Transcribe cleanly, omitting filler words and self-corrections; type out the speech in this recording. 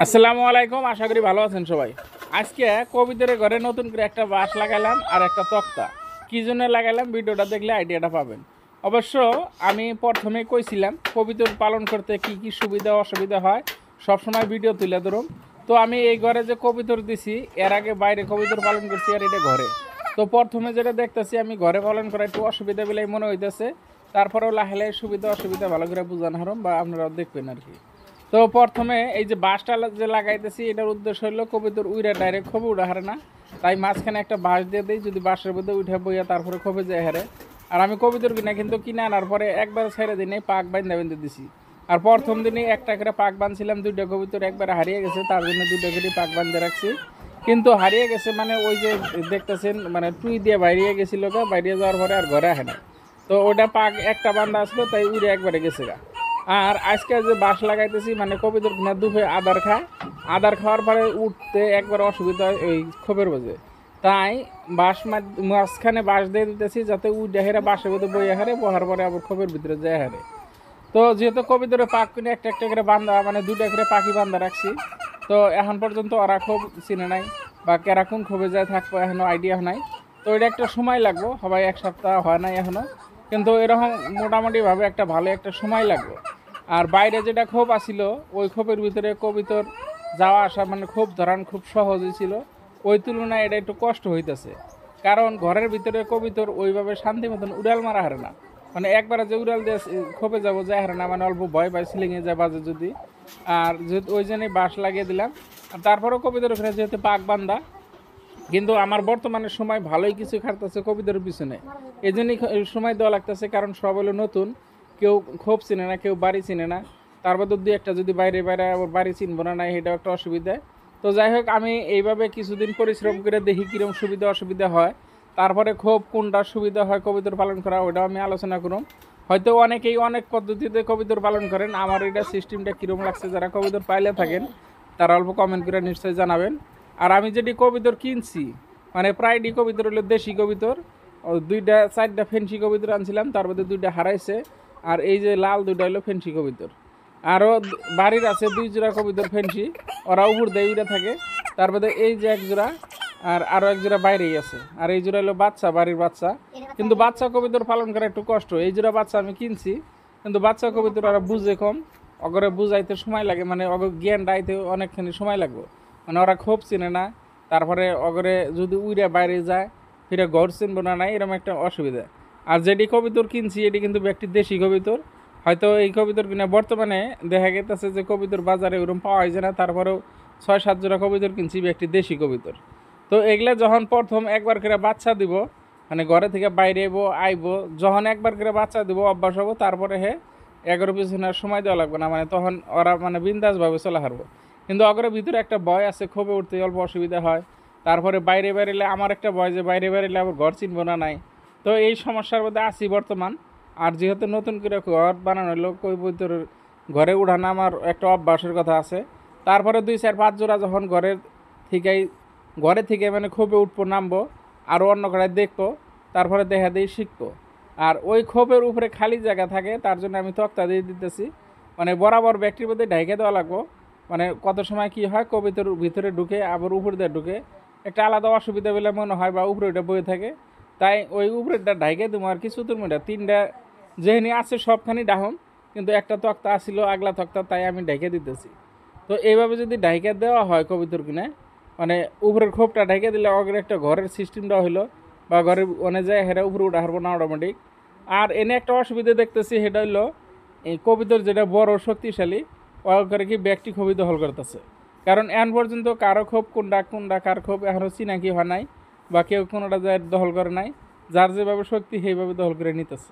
আসসালামু আলাইকুম, আশা করি ভালো আছেন সবাই। আজকে কবিতরের ঘরে নতুন করে একটা বাঁশ লাগাইলাম আর একটা তক্তা। কি জন্য লাগাইলাম ভিডিওটা দেখলে আইডিয়াটা পাবেন। অবশ্য আমি প্রথমে কইছিলাম কবিতর পালন করতে কি কি সুবিধা অসুবিধা হয় সবসময় ভিডিও তুলে ধরুন। তো আমি এই ঘরে যে কবিতর দিছি এর আগে বাইরে কবিতর পালন করছি আর এটা ঘরে। তো প্রথমে যেটা দেখতেছি আমি ঘরে পালন করা একটু অসুবিধা বলেই মনে হইতেছে, তারপরেও লাহে লাহে সুবিধা অসুবিধা ভালো করে বুঝানো হারম বা আপনারাও দেখবেন আর কি। তো প্রথমে এই যে বাঁশটা যে লাগাইতেছি এটার উদ্দেশ্য হলো কবিতর উইরা ডাইরেক্ট খবি উঠা হারে না, তাই মাঝখানে একটা বাঁশ দিয়ে দিই, যদি বাঁশের মধ্যে উঠে বইয়া তারপরে খবি যায় হারে। আর আমি কবিতর কিনা কিন্তু কিনে আনার পরে একবার ছেড়ে দিনে পাক বেঁধে দিছি। আর প্রথম দিনই একটা করে পাক বাঁধছিলাম, দুইটা কবিতর একবারে হারিয়ে গেছে, তার জন্য দুইটা করে পাক বাঁধতে রাখছি। কিন্তু হারিয়ে গেছে মানে ওই যে দেখতেছেন মানে টুই দিয়ে বাইরে গেছিল, বাইরে যাওয়ার পরে আর ঘরে আসে না। তো ওটা পাক একটা বান্ধা আসলো তাই উড়ে একবারে গেছে গা। আর আজকে যে বাঁশ লাগাইতেছি মানে কবিতর কিনা দুপুরে আদার খায়, আদার খাওয়ার পরে উঠতে একবার অসুবিধা হয় ওই খোপের বোঝে, তাই বাঁশ মাঝখানে বাঁশ দিয়ে দিতেছি যাতে উঠে হেরে বাঁশের মধ্যে বইয়া হারে, বহার পরে আবার খোপের ভিতরে যায় হারে। তো যেহেতু কবিতরে পাক কিনে একটা একটা করে বান্ধা মানে দুইটা করে পাখি বান্ধা রাখছি, তো এখন পর্যন্ত ওরা খুব চিনে নাই বা কেরাকুন খোপে যায় থাকবো এখনও আইডিয়া নাই। তো এটা একটা সময় লাগবো, সবাই এক সপ্তাহ হয় নাই এখনও, কিন্তু এরকম মোটামুটিভাবে একটা ভালো একটা সময় লাগবে। আর বাইরে যেটা ক্ষোভ আসিল ওই ক্ষোভের ভিতরে কবিতর যাওয়া আসা মানে ক্ষোভ ধরান খুব সহজই ছিল, ওই তুলনায় এটা একটু কষ্ট হইতেছে। কারণ ঘরের ভিতরে কবিতর ওইভাবে শান্তি মতন উড়াল মারা হারে না, মানে একবারে যে উড়াল দিয়ে খোপে যাবো যায় হারে না, মানে অল্প ভয় পায় সিলিংয়ে যায় বাজে যদি। আর যেহেতু ওই জন্যই বাঁশ লাগিয়ে দিলাম। আর তারপরেও কবিতর ওখানে যেহেতু পাক বান্ধা, কিন্তু আমার বর্তমানে সময় ভালোই কিছু খাটতেছে কবিতার পিছনে, এই জন্যই সময় দেওয়া লাগতেছে। কারণ সব হলো নতুন, কেউ খোপ চিনে না, কেউ বাড়ি চিনে না, তার মধ্যে দুই একটা যদি বাইরে বাইরে আবার বাড়ি চিনবো না, এটাও একটা অসুবিধা। তো যাই হোক, আমি এইভাবে কিছুদিন পরিশ্রম করে দেখি কীরকম সুবিধা অসুবিধা হয়, তারপরে খোপ কোনটা সুবিধা হয় কবিতর পালন করা ওটাও আমি আলোচনা করুন। হয়তো অনেকেই অনেক পদ্ধতিতে কবিতর পালন করেন, আমার এটা সিস্টেমটা কীরকম লাগছে যারা কবিতর পাইলে থাকেন তারা অল্প কমেন্ট করে নিশ্চয়ই জানাবেন। আর আমি যেটি কবিতর কিনছি মানে প্রায়টি কবিতর হলো দেশি কবিতর, দুইটা চারটা ফেন্সি কবিতর আনছিলাম, তার মধ্যে দুইটা হারাইছে। আর এই যে লাল দুইটা হলো ফেন্সি কবিতর। আরও বাড়ির আছে দুই জোড়া কবিতর ফেন্সি, ওরা উপর দিয়ে উড়ে থাকে। তার মধ্যে এই যে এক জোড়া, আর আরও এক জোড়া বাইরেই আছে। আর এই জোড়া হলো বাচ্চা, বাড়ির বাচ্চা। কিন্তু বাচ্চা কবিতর পালন করা একটু কষ্ট। এই জোড়া বাচ্চা আমি কিনছি, কিন্তু বাচ্চা কবিতর ওরা বুঝে কম, অগরে বুঝাইতে সময় লাগে, মানে জ্ঞান ডাইতে অনেকখানি সময় লাগবে, মানে ওরা খুব চিনে না। তারপরে অগরে যদি উইরা বাইরে যায় ফিরে ঘর চিনবো না, নাই এরকম একটা অসুবিধা। আর যেটি কবিতর কিনছি এটি কিন্তু একটি দেশি কবিতর। হয়তো এই কবিতর কিনা বর্তমানে দেখা গেছে যে কবিতর বাজারে ওরকম পাওয়া যায় না, তারপরেও 6-7 জোড়া কবিতর কিনছি একটি দেশি কবিতর। তো এগুলা যখন প্রথম একবার করে বাচ্চা দিব, মানে ঘরে থেকে বাইরে আইবো, যখন একবার করে বাচ্চা দিব অভ্যাস হবো, তারপরে 11 পিছনে সময় দেওয়া লাগবে না, মানে তখন ওরা মানে বিন্দাসভাবে চলে হারবো। কিন্তু অগরের ভিতরে একটা ভয় আছে, খোপে উঠতে অল্প অসুবিধা হয়। তারপরে বাইরে বেরোলে আমার একটা ভয় যে বাইরে বেরোলে আবার ঘর চিনবো না নাই। তো এই সমস্যার মধ্যে আছি বর্তমান। আর যেহেতু নতুন করে ঘর বানানো হলো, কবিতর ঘরে উঠানো আমার একটা অভ্যাসের কথা আছে। তারপরে 2-4-5 জোড়া যখন ঘরে থেকে মানে খোপে উঠবো, নামবো, আরও অন্য কড়াই দেখবো, তারপরে দেখা দিয়ে শিখবো। আর ওই খোপের উপরে খালি জায়গা থাকে, তার জন্য আমি তক্তা দিয়ে দিতেছি, মানে বরাবর ব্যাগটির মধ্যে ঢেকে দেওয়া লাগবো। মানে কত সময় কি হয় কবিতর ভিতরে ঢুকে আবার উপরে দিয়ে ঢুকে, একটা আলাদা অসুবিধা বলে মনে হয়, বা উপরে ওইটা বয়ে থাকে, তাই ওই উপরেটা ঢাইকে দেবো আর কিছু তোর মেয়েটা 3টা যেখানে আছে সবখানি ডাহন, কিন্তু একটা তক্তা আসছিল আগলা তক্তা, তাই আমি ঢেকে দিতেছি। তো এইভাবে যদি ঢাইকে দেওয়া হয় কবিতর কিনে, মানে উপরের খোপটা ঢেকে দিলে অগের একটা ঘরের সিস্টেমটা হইলো, বা ঘরের অনেক যায় হেরা উপরে উঠা হারবো না অটোমেটিক। আর এনে একটা অসুবিধা দেখতেছি, সেটা হইলো এই কবিতর যেটা বড় শক্তিশালী করে কি ব্যাগটি খুবই দখল করতেছে। কারণ এখন পর্যন্ত কারো ক্ষোভ কোনটা কার ক্ষোভ এখনও চিনাকি হয় নাই, বা কেউ কোনোটা যায় দখল করে নাই, যার যেভাবে শক্তি সেইভাবে দখল করে নিতেছে।